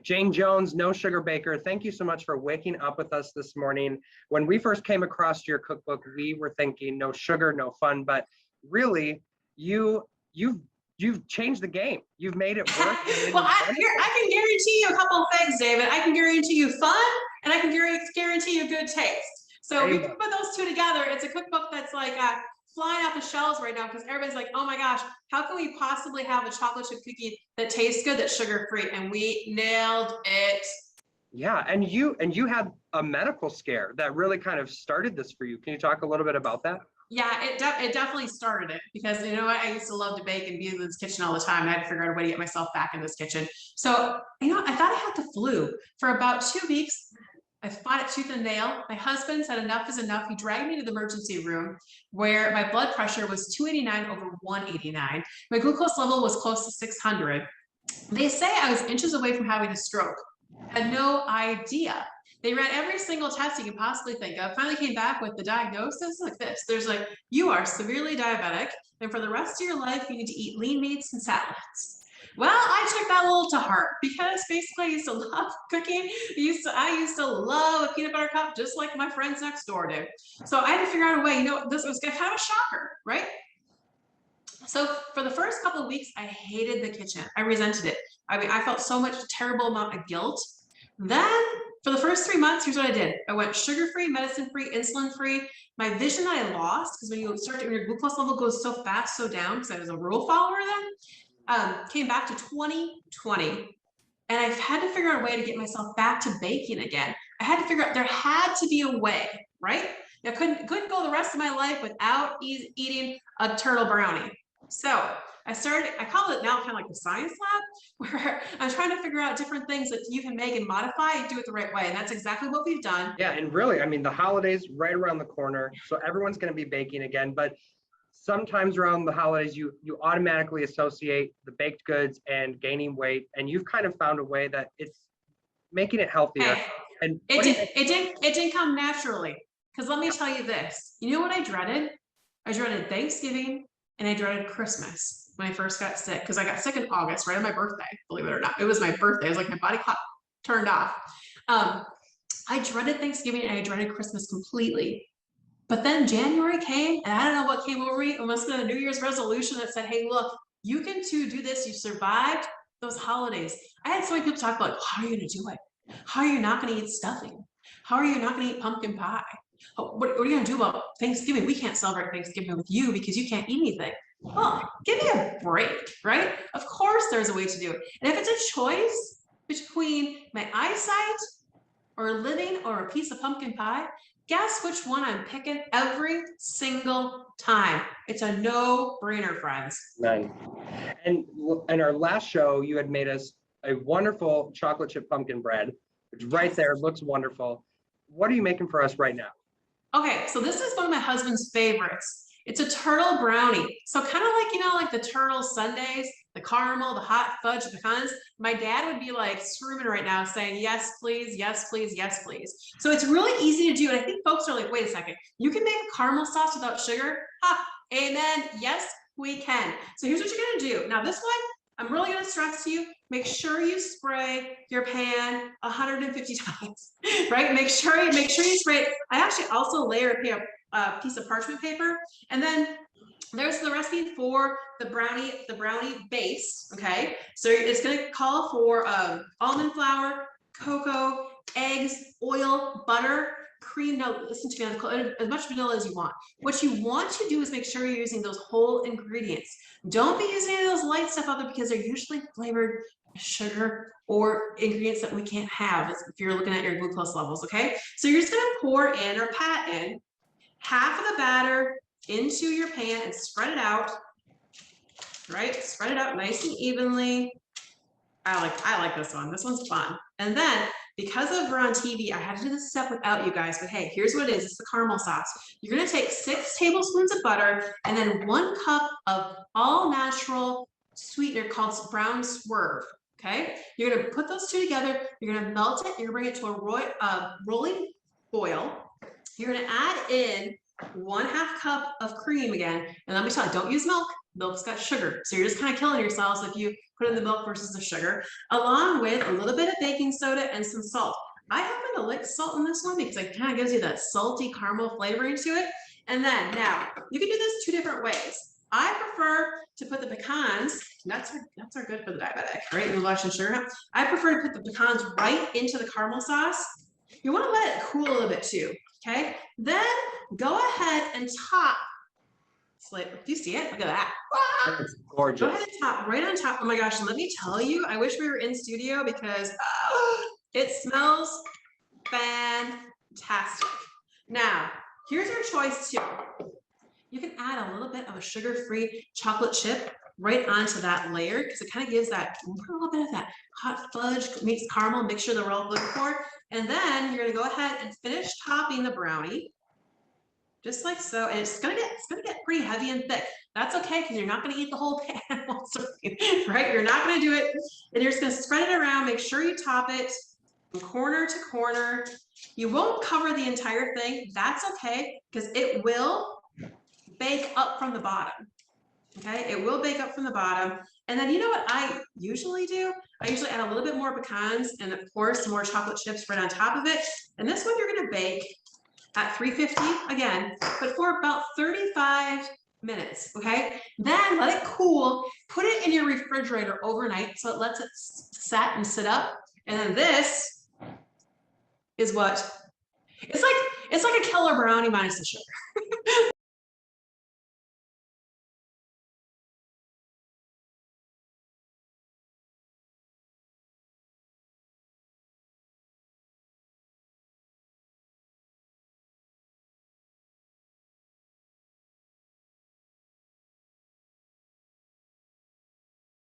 Jayne Jones, No Sugar Baker, thank you so much for waking up with us this morning. When we first came across your cookbook, we were thinking no sugar, no fun, but really, you've changed the game. You've made it work. Well, I can guarantee you a couple of things, David. I can guarantee you fun, and I can guarantee you good taste. So we can put those two together. It's a cookbook that's like flying off the shelves right now because everybody's like, oh my gosh, how can we possibly have a chocolate chip cookie that tastes good, that's sugar-free? And we nailed it. Yeah, and you had a medical scare that really kind of started this for you. Can you talk a little bit about that? Yeah, it definitely started it because you know what? I used to love to bake and be in this kitchen all the time. I had to figure out a way to get myself back in this kitchen. So, you know, I thought I had the flu for about 2 weeks. I fought it tooth and nail. My husband said enough is enough. He dragged me to the emergency room where my blood pressure was 289 over 189. My glucose level was close to 600. They say I was inches away from having a stroke. Had no idea. They ran every single test you can possibly think of. Finally came back with the diagnosis like this. There's like, you are severely diabetic, and for the rest of your life, you need to eat lean meats and salads. Well, I took that a little to heart because basically I used to love cooking. I used to love a peanut butter cup just like my friends next door did. So I had to figure out a way, you know, this was kind of a shocker, right? So for the first couple of weeks, I hated the kitchen. I resented it. I mean, I felt so much terrible amount of guilt. Then for the first 3 months, here's what I did. I went sugar-free, medicine-free, insulin-free. My vision I lost, because when your glucose level goes so fast, so down, because I was a rule follower then, came back to 2020. And I've had to figure out a way to get myself back to baking again. I had to figure out, there had to be a way, right? I couldn't go the rest of my life without eating a turtle brownie. So I call it now kind of like the science lab, where I'm trying to figure out different things that you can make and modify and do it the right way. And that's exactly what we've done. Yeah, and really, I mean, the holidays right around the corner, so everyone's going to be baking again, but sometimes around the holidays, you automatically associate the baked goods and gaining weight, and you've kind of found a way that it's making it healthier. Hey, and it didn't come naturally. Because let me tell you this, you know what I dreaded? I dreaded Thanksgiving and I dreaded Christmas when I first got sick, because I got sick in August, right on my birthday, believe it or not. It was my birthday. It was like my body clock turned off. I dreaded Thanksgiving and I dreaded Christmas completely. But then January came and I don't know what came over me. It must have been a New Year's resolution that said, hey, look, you can too do this. You survived those holidays. I had so many people talk about, how are you going to do it? How are you not going to eat stuffing? How are you not going to eat pumpkin pie? What are you going to do about Thanksgiving? We can't celebrate Thanksgiving with you because you can't eat anything. Well, give me a break, right? Of course there's a way to do it. And if it's a choice between my eyesight or living or a piece of pumpkin pie, guess which one I'm picking every single time? It's a no-brainer, friends. Nice. And in our last show, you had made us a wonderful chocolate chip pumpkin bread, which right there looks wonderful. What are you making for us right now? Okay, so this is one of my husband's favorites. It's a turtle brownie. So kind of like, you know, like the turtle sundaes, the caramel, the hot fudge, the pecans. My dad would be like screaming right now saying, yes, please, yes, please, yes, please. So it's really easy to do. And I think folks are like, wait a second, you can make a caramel sauce without sugar? Ha, amen. Yes, we can. So here's what you're gonna do. Now this one, I'm really gonna stress to you, make sure you spray your pan 150 times, right? Make sure you spray it. I actually also layer a piece of parchment paper, and then there's the recipe for the brownie base. Okay, so it's going to call for almond flour, cocoa, eggs, oil, butter, cream. Now listen to me, as much vanilla as you want. What you want to do is make sure you're using those whole ingredients. Don't be using any of those light stuff out there because they're usually flavored sugar or ingredients that we can't have if you're looking at your glucose levels. Okay, so you're just going to pour in or pat in half of the batter into your pan and spread it out, right? Spread it out nice and evenly. I like this one. This one's fun. And then because we're on TV, I had to do this step without you guys, but hey, here's what it is. It's the caramel sauce. You're going to take 6 tablespoons of butter and then 1 cup of all natural sweetener called brown swerve. Okay. You're going to put those two together. You're going to melt it. You're going to bring it to a rolling boil. You're going to add in 1/2 cup of cream again. And let me tell you, don't use milk. Milk's got sugar. So you're just kind of killing yourselves if you put in the milk versus the sugar, along with a little bit of baking soda and some salt. I happen to like salt in this one because it kind of gives you that salty caramel flavoring to it. And then now you can do this 2 different ways. I prefer to put the pecans, nuts are good for the diabetic, right? And less sugar. I prefer to put the pecans right into the caramel sauce. You want to let it cool a little bit too, okay? Then go ahead and top. Do you see it? Look at that. It's gorgeous. Go ahead and top right on top. Oh my gosh, and let me tell you, I wish we were in studio because it smells fantastic. Now, here's your choice too. You can add a little bit of a sugar-free chocolate chip right onto that layer because it kind of gives that, we'll put a little bit of that hot fudge meets caramel mixture that we're all looking for. And then you're gonna go ahead and finish topping the brownie, just like so. And it's gonna get pretty heavy and thick. That's okay because you're not gonna eat the whole pan, right? You're not gonna do it, and you're just gonna spread it around. Make sure you top it from corner to corner. You won't cover the entire thing. That's okay because it will bake up from the bottom. Okay, it will bake up from the bottom. And then you know what I usually do? I usually add a little bit more pecans and of course some more chocolate chips right on top of it. And this one you're gonna bake at 350 again, but for about 35 minutes, okay? Then let it cool, put it in your refrigerator overnight so it lets it set and sit up. And then this is what, it's like a killer brownie minus the sugar.